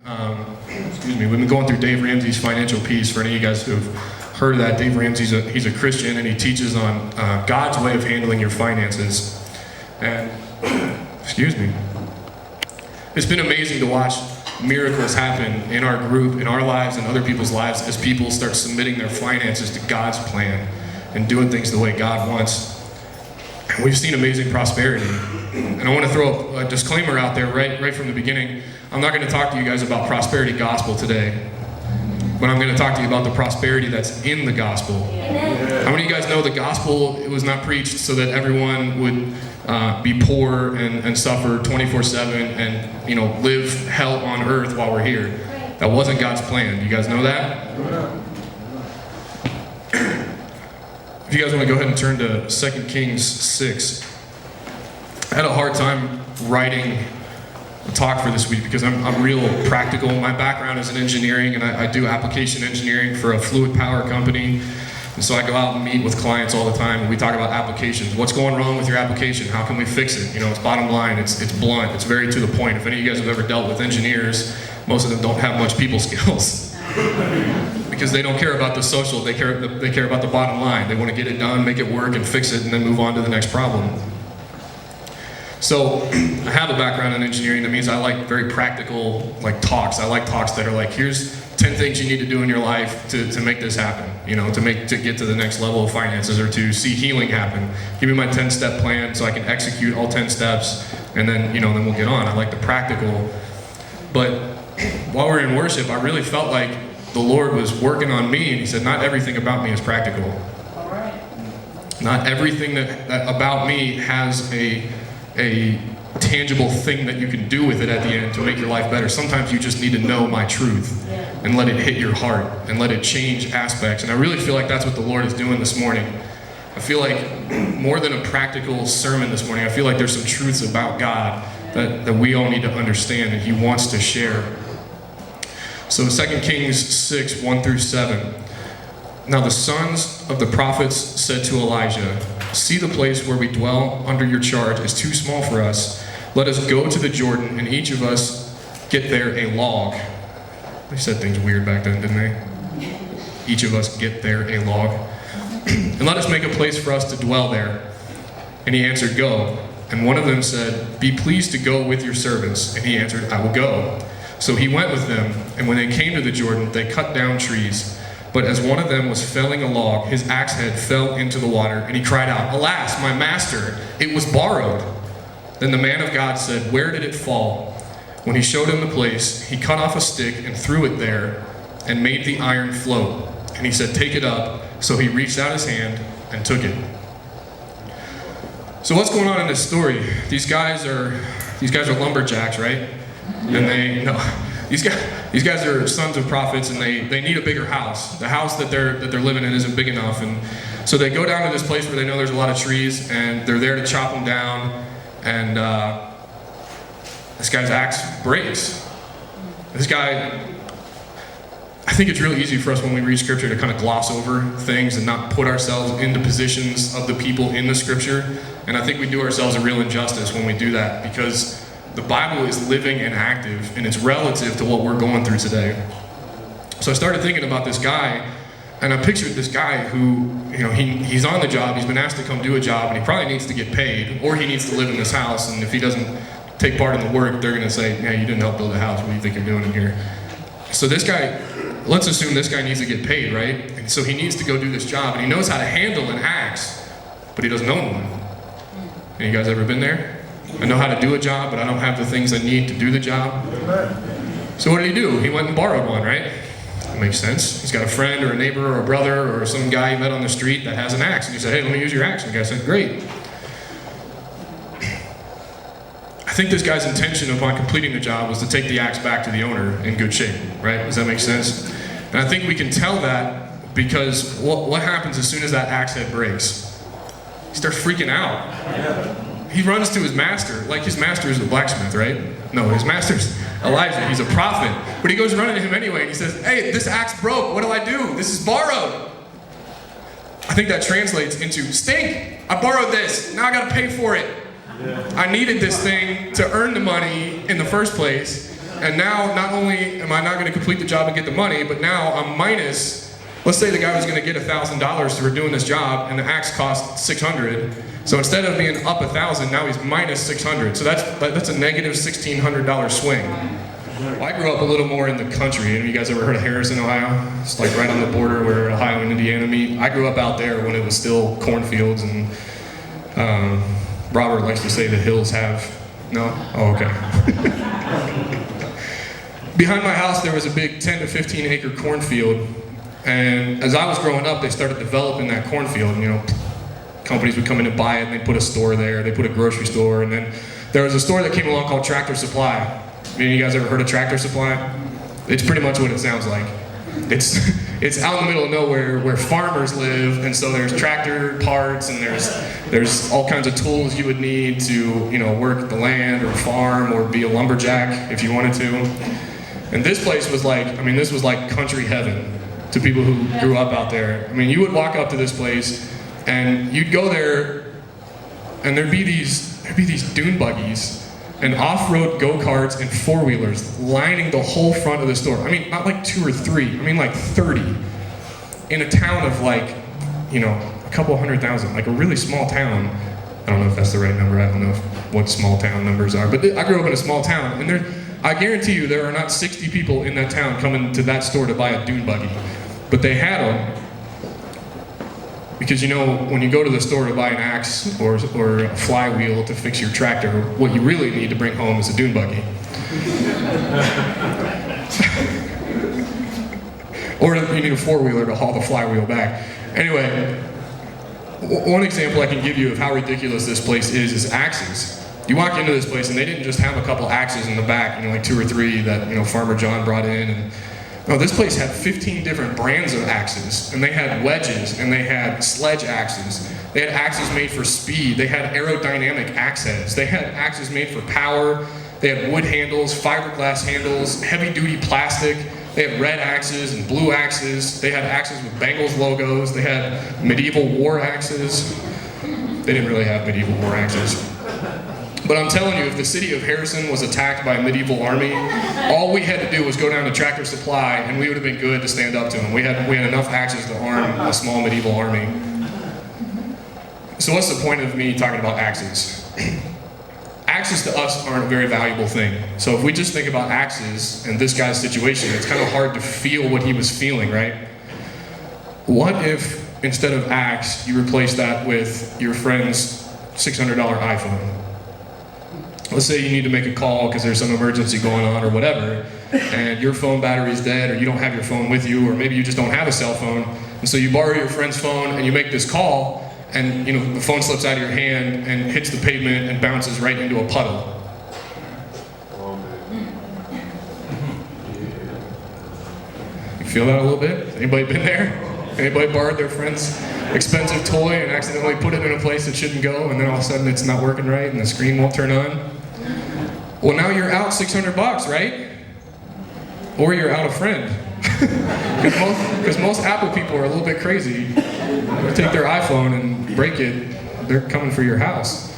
We've been going through Dave Ramsey's Financial Peace. For any of you guys who have heard of that, Dave Ramsey's he's a Christian, and he teaches on God's way of handling your finances. And it's been amazing to watch miracles happen in our group, in our lives, and other people's lives as people start submitting their finances to God's plan and doing things the way God wants. And we've seen amazing prosperity. And I want to throw a disclaimer out there right from the beginning. I'm not going to talk to you guys about prosperity gospel today, but I'm going to talk to you about the prosperity that's in the gospel. Amen. How many of you guys know the gospel, it was not preached so that everyone would be poor and suffer 24/7 and live hell on earth while we're here? That wasn't God's plan. You guys know that? If you guys want to go ahead and turn to 2 Kings 6. I had a hard time writing a talk for this week because I'm real practical. My background is in engineering, and I do application engineering for a fluid power company. And so I go out and meet with clients all the time, and we talk about applications. What's going wrong with your application? How can we fix it? It's bottom line. It's blunt. It's very to the point. If any of you guys have ever dealt with engineers, most of them don't have much people skills because they don't care about the social. They care about the bottom line. They want to get it done, make it work, and fix it, and then move on to the next problem. So I have a background in engineering. That means I like very practical talks. I like talks that are like, here's 10 things you need to do in your life to make this happen, to get to the next level of finances or to see healing happen. Give me my 10-step plan so I can execute all 10 steps, and then we'll get on. I like the practical. But while we're in worship, I really felt like the Lord was working on me, and he said, not everything about me is practical. All right. Not everything that about me has a tangible thing that you can do with it at the end to make your life better. Sometimes you just need to know my truth and let it hit your heart and let it change aspects. And I really feel like that's what the Lord is doing this morning. I feel like more than a practical sermon this morning, I feel like there's some truths about God that we all need to understand and he wants to share. So 2 Kings 6, 1 through 7. Now the sons of the prophets said to Elijah, "See, the place where we dwell under your charge is too small for us. Let us go to the Jordan, and each of us get there a log." They said things weird back then, didn't they? Each of us get there a log. "And let us make a place for us to dwell there." And he answered, "Go." And one of them said, "Be pleased to go with your servants." And he answered, "I will go." So he went with them, and when they came to the Jordan, they cut down trees. But as one of them was felling a log, his axe head fell into the water, and he cried out, "Alas, my master, it was borrowed." Then the man of God said, "Where did it fall?" When he showed him the place, he cut off a stick and threw it there, and made the iron float. And he said, "Take it up." So he reached out his hand and took it. So what's going on in this story? These guys are lumberjacks, right? And these guys are sons of prophets, and they need a bigger house. The house that they're living in isn't big enough, and so they go down to this place where they know there's a lot of trees, and they're there to chop them down. And this guy's axe breaks. This guy, I think it's really easy for us when we read scripture to kind of gloss over things and not put ourselves into positions of the people in the scripture. And I think we do ourselves a real injustice when we do that, because the Bible is living and active, and it's relative to what we're going through today. So I started thinking about this guy, and I pictured this guy who, he's on the job, he's been asked to come do a job, and he probably needs to get paid, or he needs to live in this house, and if he doesn't take part in the work, they're going to say, "Yeah, you didn't help build the house, what do you think you're doing in here?" So this guy, let's assume this guy needs to get paid, right? And so he needs to go do this job, and he knows how to handle an axe, but he doesn't own one. Any of you guys ever been there? I know how to do a job, but I don't have the things I need to do the job. So what did he do? He went and borrowed one, right? That makes sense. He's got a friend or a neighbor or a brother or some guy he met on the street that has an axe. And he said, "Hey, let me use your axe." And the guy said, "Great." I think this guy's intention upon completing the job was to take the axe back to the owner in good shape, right? Does that make sense? And I think we can tell that because what happens as soon as that axe head breaks? He starts freaking out. He runs to his master, like his master is a blacksmith, right? No, his master's Elijah, he's a prophet. But he goes running to him anyway, and he says, "Hey, this axe broke, what do I do? This is borrowed." I think that translates into, "Stink, I borrowed this, now I gotta pay for it. I needed this thing to earn the money in the first place, And now, not only am I not going to complete the job and get the money, but now I'm minus, let's say the guy was going to get $1,000 for doing this job, and the axe cost $600. So instead of being up $1,000, now he's minus $600. So that's a negative $1,600 swing. Well, I grew up a little more in the country. Have you guys ever heard of Harrison, Ohio? It's like right on the border where Ohio and Indiana meet. I grew up out there when it was still cornfields, and Robert likes to say the hills have, no? Oh, okay. Behind my house there was a big 10 to 15 acre cornfield, and as I was growing up they started developing that cornfield. You know, companies would come in and buy it, and they put a store there, they put a grocery store, and then there was a store that came along called Tractor Supply. You guys ever heard of Tractor Supply? It's pretty much what it sounds like. It's out in the middle of nowhere where farmers live, and so there's tractor parts, and there's all kinds of tools you would need to, you know, work the land or farm or be a lumberjack if you wanted to. And this place was like, I mean, this was like country heaven to people who grew up out there. I mean, you would walk up to this place, and you'd go there, and there'd be these dune buggies and off-road go-karts and four-wheelers lining the whole front of the store. I mean, not like 2 or 3, I mean like 30. In a town of like, you know, a couple 100,000, like a really small town. I don't know if that's the right number, I don't know what small town numbers are, but I grew up in a small town, and I guarantee you there are not 60 people in that town coming to that store to buy a dune buggy. But they had them, because you know, when you go to the store to buy an axe or a flywheel to fix your tractor, what you really need to bring home is a dune buggy. Or you need a four-wheeler to haul the flywheel back. Anyway, one example I can give you of how ridiculous this place is axes. You walk into this place and they didn't just have a couple axes in the back, you know, like 2 or 3 that, you know, Farmer John brought in. And no, this place had 15 different brands of axes, and they had wedges, and they had sledge axes. They had axes made for speed. They had aerodynamic axe heads. They had axes made for power. They had wood handles, fiberglass handles, heavy-duty plastic. They had red axes and blue axes. They had axes with Bengals logos. They had medieval war axes. They didn't really have medieval war axes. But I'm telling you, if the city of Harrison was attacked by a medieval army, all we had to do was go down to Tractor Supply, and we would have been good to stand up to them. We had enough axes to arm a small medieval army. So what's the point of me talking about axes? Axes to us aren't a very valuable thing. So if we just think about axes and this guy's situation, it's kind of hard to feel what he was feeling, right? What if instead of axe, you replace that with your friend's $600 iPhone? Let's say you need to make a call because there's some emergency going on or whatever, and your phone battery is dead, or you don't have your phone with you, or maybe you just don't have a cell phone, and so you borrow your friend's phone and you make this call, and you know the phone slips out of your hand and hits the pavement and bounces right into a puddle. You feel that a little bit? Anybody been there? Anybody borrowed their friend's expensive toy and accidentally put it in a place it shouldn't go, and then all of a sudden it's not working right and the screen won't turn on? Well, now you're out $600, right? Or you're out a friend. Because most Apple people are a little bit crazy. They take their iPhone and break it, they're coming for your house.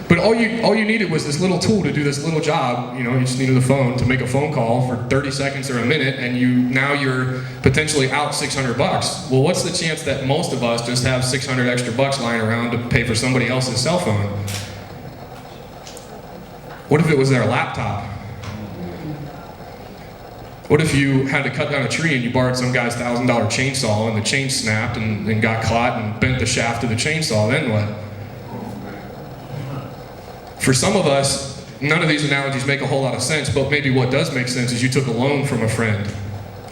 But all you needed was this little tool to do this little job. You know, you just needed a phone to make a phone call for 30 seconds or a minute, and now you're potentially out $600. Well, what's the chance that most of us just have 600 extra bucks lying around to pay for somebody else's cell phone? What if it was their laptop? What if you had to cut down a tree and you borrowed some guy's $1,000 chainsaw and the chain snapped and got caught and bent the shaft of the chainsaw? Then what? For some of us, none of these analogies make a whole lot of sense, but maybe what does make sense is you took a loan from a friend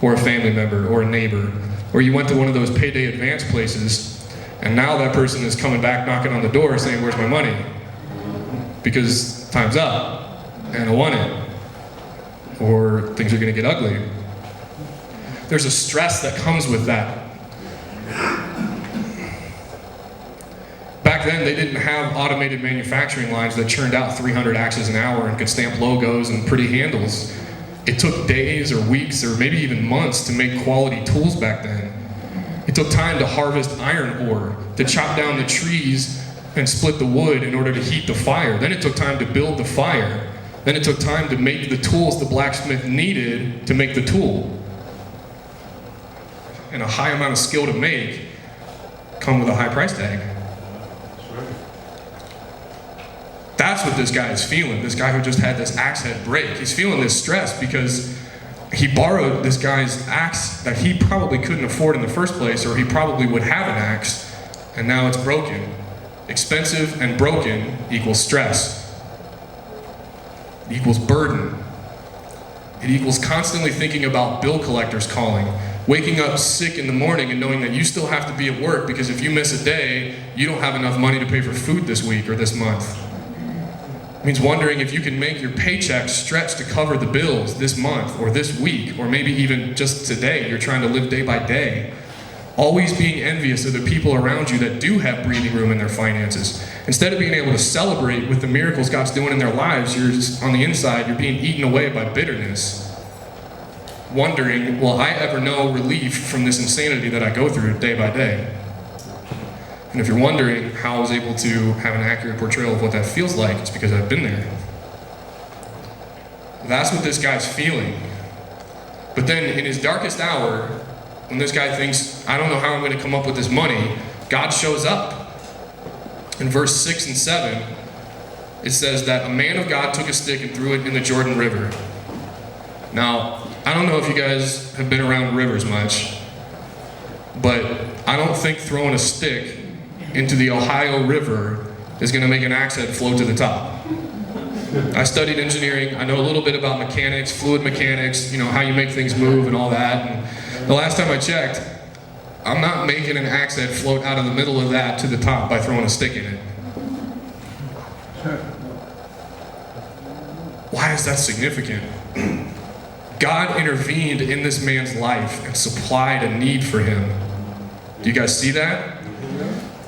or a family member or a neighbor, or you went to one of those payday advance places, and now that person is coming back knocking on the door saying, "Where's my money?" Because time's up and I want it, or things are going to get ugly. There's a stress that comes with that. Back then, they didn't have automated manufacturing lines that churned out 300 axes an hour and could stamp logos and pretty handles. It took days or weeks or maybe even months to make quality tools back then. It took time to harvest iron ore, to chop down the trees and split the wood in order to heat the fire. Then it took time to build the fire. Then it took time to make the tools the blacksmith needed to make the tool. And a high amount of skill to make come with a high price tag. That's what this guy is feeling. This guy who just had this axe head break. He's feeling this stress because he borrowed this guy's axe that he probably couldn't afford in the first place, or he probably would have an axe, and now it's broken. Expensive and broken equals stress. It equals burden. It equals constantly thinking about bill collectors calling, waking up sick in the morning and knowing that you still have to be at work because if you miss a day, you don't have enough money to pay for food this week or this month. It means wondering if you can make your paycheck stretch to cover the bills this month or this week, or maybe even just today. You're trying to live day by day. Always being envious of the people around you that do have breathing room in their finances. Instead of being able to celebrate with the miracles God's doing in their lives, you're just on the inside, you're being eaten away by bitterness. Wondering, will I ever know relief from this insanity that I go through day by day? And if you're wondering how I was able to have an accurate portrayal of what that feels like, it's because I've been there. That's what this guy's feeling. But then in his darkest hour, when this guy thinks, I don't know how I'm going to come up with this money, God shows up. In verse 6 and 7, it says that a man of God took a stick and threw it in the Jordan River. Now, I don't know if you guys have been around rivers much, but I don't think throwing a stick into the Ohio River is going to make an axe head float to the top. I studied engineering. I know a little bit about mechanics, fluid mechanics, how you make things move and all that. And the last time I checked, I'm not making an axe head float out of the middle of that to the top by throwing a stick in it. Why is that significant? God intervened in this man's life and supplied a need for him. Do you guys see that?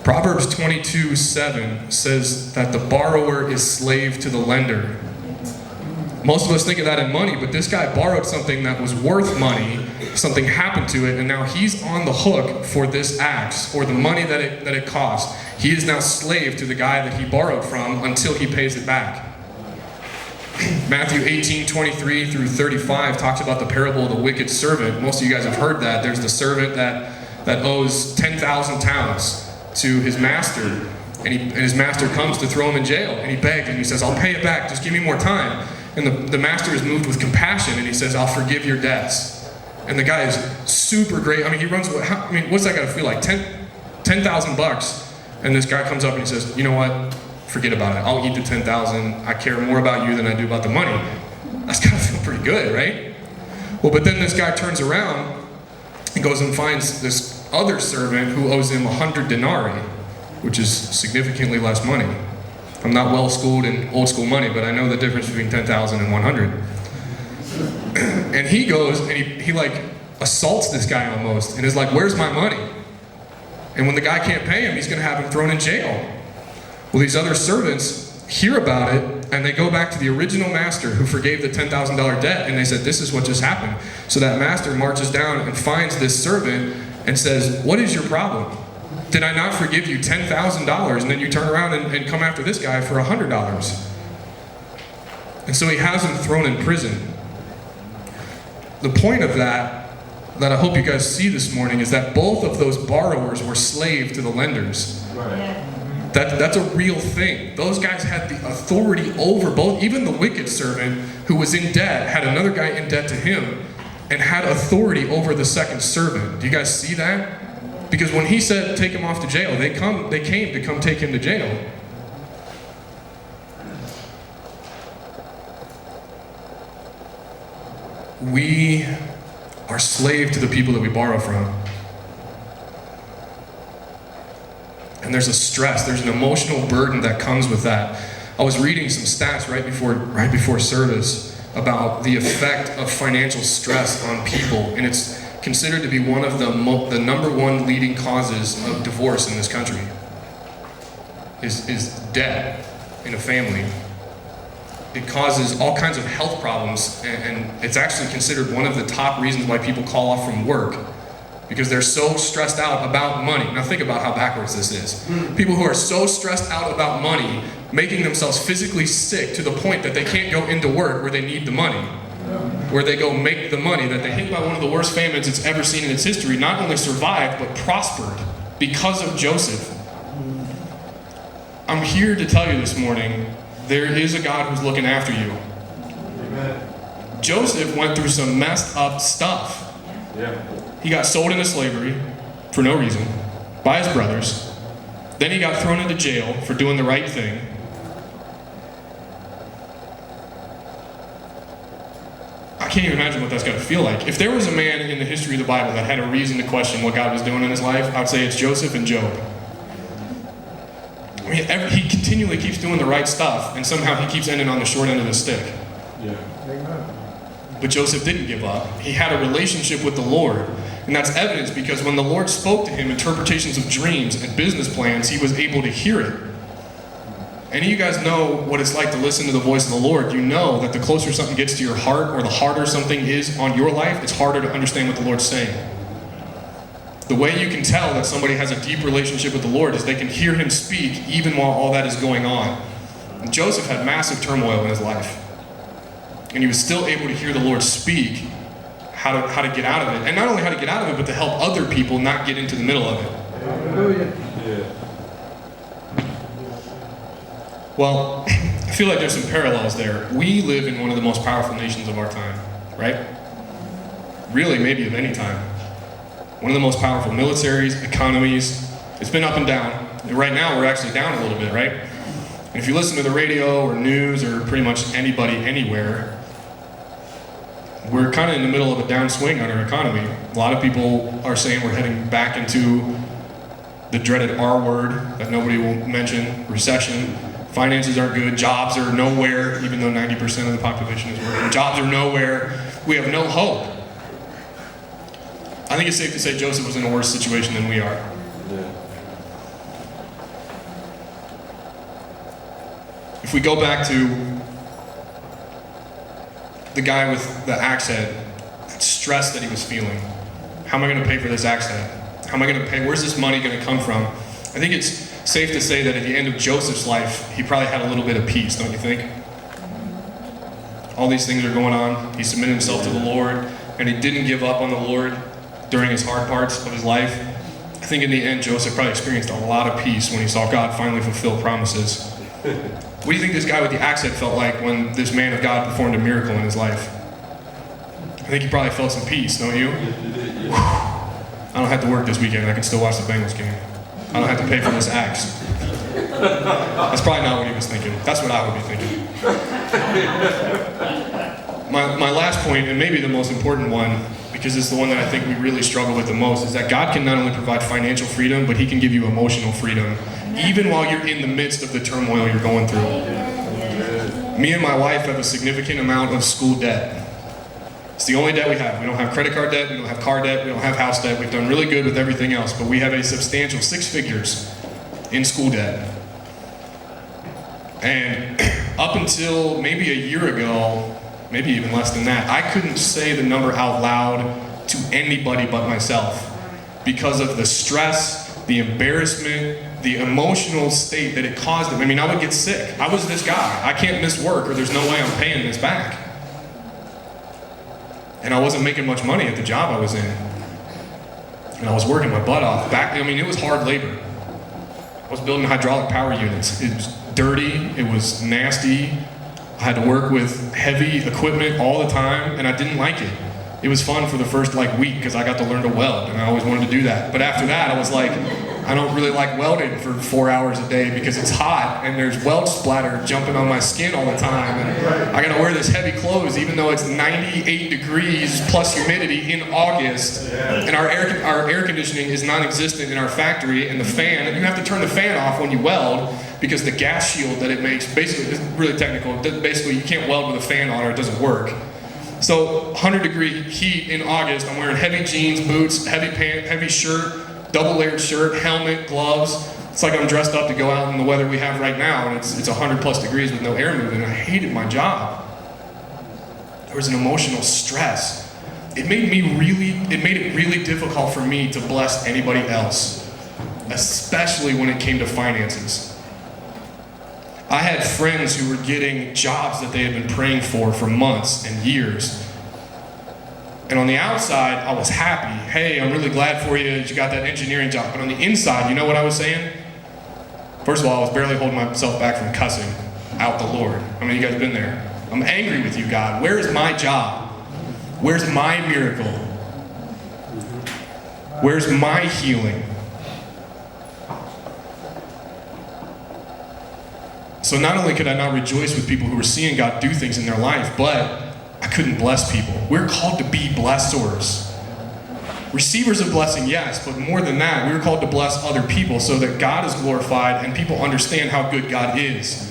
Proverbs 22:7 says that the borrower is slave to the lender. Most of us think of that in money, but this guy borrowed something that was worth money, something happened to it, and now he's on the hook for this axe, or the money that it cost. He is now slave to the guy that he borrowed from until he pays it back. Matthew 18:23 through 35 talks about the parable of the wicked servant. Most of you guys have heard that. There's the servant that owes 10,000 talents to his master, and his master comes to throw him in jail, and he begs and he says, I'll pay it back, just give me more time. And the master is moved with compassion, and he says, I'll forgive your debts. And the guy is super great. He runs, what's that got to feel like? 10,000 bucks. And this guy comes up and he says, you know what? Forget about it. I'll eat the 10,000. I care more about you than I do about the money. That's got to feel pretty good, right? Well, but then this guy turns around and goes and finds this other servant who owes him 100 denarii, which is significantly less money. I'm not well schooled in old school money, but I know the difference between 10,000 and 100. And he goes and he assaults this guy almost and is like, where's my money? And when the guy can't pay him, he's going to have him thrown in jail. Well, these other servants hear about it, and they go back to the original master who forgave the $10,000 debt, and they said, this is what just happened. So that master marches down and finds this servant and says, what is your problem? Did I not forgive you $10,000, and then you turn around and come after this guy for $100? And so he has him thrown in prison. The point of that I hope you guys see this morning is that both of those borrowers were slave to the lenders. Right. That's a real thing. Those guys had the authority over both. Even the wicked servant who was in debt had another guy in debt to him and had authority over the second servant. Do you guys see that? Because when he said take him off to jail, they came to come take him to jail. We are slave to the people that we borrow from. And there's a stress, there's an emotional burden that comes with that. I was reading some stats right before service about the effect of financial stress on people, and it's considered to be one of the number one leading causes of divorce in this country. Is debt in a family. It causes all kinds of health problems, and it's actually considered one of the top reasons why people call off from work, because they're so stressed out about money. Now think about how backwards this is. People who are so stressed out about money, making themselves physically sick to the point that they can't go into work where they need the money, where they go make the money, that they hit by one of the worst famines it's ever seen in its history, not only survived, but prospered because of Joseph. I'm here to tell you this morning, there is a God who's looking after you. Amen. Joseph went through some messed up stuff. Yeah. He got sold into slavery for no reason by his brothers. Then he got thrown into jail for doing the right thing. I can't even imagine what that's got to feel like. If there was a man in the history of the Bible that had a reason to question what God was doing in his life, I would say it's Joseph and Job. I mean, he continually keeps doing the right stuff, and somehow he keeps ending on the short end of the stick. Yeah. But Joseph didn't give up. He had a relationship with the Lord. And that's evidence because when the Lord spoke to him interpretations of dreams and business plans, he was able to hear it. Any of you guys know what it's like to listen to the voice of the Lord. You know that the closer something gets to your heart or the harder something is on your life, it's harder to understand what the Lord's saying. The way you can tell that somebody has a deep relationship with the Lord is they can hear him speak even while all that is going on. And Joseph had massive turmoil in his life. And he was still able to hear the Lord speak how to get out of it. And not only how to get out of it, but to help other people not get into the middle of it. Hallelujah. Yeah. Well, I feel like there's some parallels there. We live in one of the most powerful nations of our time, right? Really, maybe of any time. One of the most powerful militaries, economies. It's been up and down. And right now, we're actually down a little bit, right? And if you listen to the radio or news or pretty much anybody anywhere, we're kind of in the middle of a downswing on our economy. A lot of people are saying we're heading back into the dreaded R word that nobody will mention, recession. Finances aren't good. Jobs are nowhere, even though 90% of the population is working. Jobs are nowhere. We have no hope. I think it's safe to say Joseph was in a worse situation than we are. Yeah. If we go back to the guy with the axe head, that stress that he was feeling. How am I going to pay for this axe head? How am I going to pay? Where's this money going to come from? I think it's safe to say that at the end of Joseph's life, he probably had a little bit of peace, don't you think? All these things are going on. He submitted himself to the Lord, and he didn't give up on the Lord during his hard parts of his life. I think in the end, Joseph probably experienced a lot of peace when he saw God finally fulfill promises. What do you think this guy with the axe head felt like when this man of God performed a miracle in his life? I think he probably felt some peace, don't you? I don't have to work this weekend. I can still watch the Bengals game. I don't have to pay for this axe. That's probably not what he was thinking. That's what I would be thinking. My last point, and maybe the most important one, because it's the one that I think we really struggle with the most, is that God can not only provide financial freedom, but he can give you emotional freedom, even while you're in the midst of the turmoil you're going through. Me and my wife have a significant amount of school debt. It's the only debt we have. We don't have credit card debt, we don't have car debt, we don't have house debt. We've done really good with everything else, but we have a substantial 6 figures in school debt. And up until maybe a year ago, maybe even less than that, I couldn't say the number out loud to anybody but myself because of the stress, the embarrassment, the emotional state that it caused them. I mean, I would get sick. I was this guy. I can't miss work or there's no way I'm paying this back. And I wasn't making much money at the job I was in. And I was working my butt off. It was hard labor. I was building hydraulic power units. It was dirty, it was nasty. I had to work with heavy equipment all the time, and I didn't like it. It was fun for the first week because I got to learn to weld, and I always wanted to do that. But after that, I was like, I don't really like welding for 4 hours a day because it's hot and there's weld splatter jumping on my skin all the time. And I gotta wear this heavy clothes even though it's 98 degrees plus humidity in August. And our air conditioning is non-existent in our factory, and the fan, and you have to turn the fan off when you weld because the gas shield that it makes, basically, it's really technical, basically you can't weld with a fan on or it doesn't work. So 100-degree heat in August, I'm wearing heavy jeans, boots, heavy pant, heavy shirt, double-layered shirt, helmet, gloves. It's like I'm dressed up to go out in the weather we have right now, and it's 100+ degrees with no air movement. I hated my job. There was an emotional stress it made it really difficult for me to bless anybody else, especially when it came to finances. I had friends who were getting jobs that they had been praying for months and years. And on the outside, I was happy. Hey, I'm really glad for you that you got that engineering job. But on the inside, you know what I was saying? First of all, I was barely holding myself back from cussing out the Lord. I mean, you guys have been there. I'm angry with you, God. Where is my job? Where's my miracle? Where's my healing? So not only could I not rejoice with people who were seeing God do things in their life, but I couldn't bless people. We're called to be blessors. Receivers of blessing, yes, but more than that, we were called to bless other people so that God is glorified and people understand how good God is.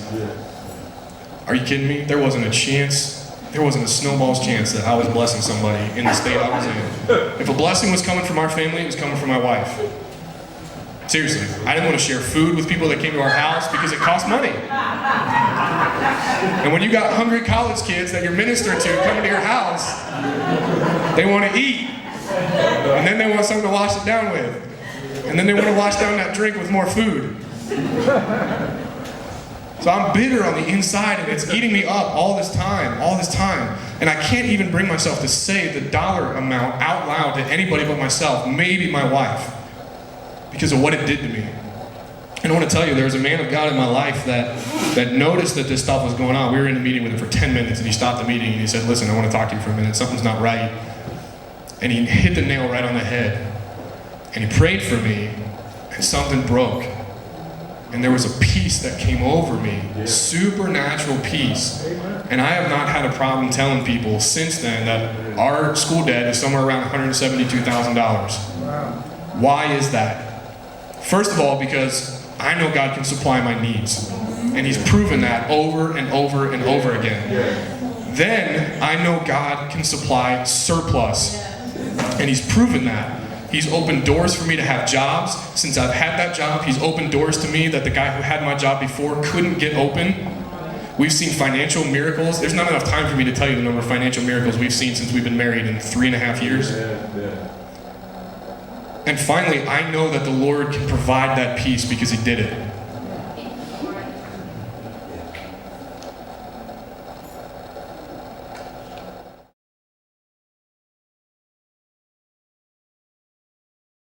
Are you kidding me? There wasn't a snowball's chance that I was blessing somebody in the state I was in. If a blessing was coming from our family, it was coming from my wife. Seriously, I didn't want to share food with people that came to our house because it cost money. And when you got hungry college kids that you're ministering to coming to your house, they want to eat. And then they want something to wash it down with. And then they want to wash down that drink with more food. So I'm bitter on the inside and it's eating me up all this time. And I can't even bring myself to say the dollar amount out loud to anybody but myself, maybe my wife, because of what it did to me. And I want to tell you, there was a man of God in my life that noticed that this stuff was going on. We were in a meeting with him for 10 minutes and he stopped the meeting and he said, listen, I want to talk to you for a minute. Something's not right. And he hit the nail right on the head. And he prayed for me and something broke. And there was a peace that came over me, supernatural peace. And I have not had a problem telling people since then that our school debt is somewhere around $172,000. Wow. Why is that? First of all, because I know God can supply my needs. And he's proven that over and over and over again. Then I know God can supply surplus. And he's proven that. He's opened doors for me to have jobs. Since I've had that job, he's opened doors to me that the guy who had my job before couldn't get open. We've seen financial miracles. There's not enough time for me to tell you the number of financial miracles we've seen since we've been married in 3.5 years. And finally, I know that the Lord can provide that peace because he did it.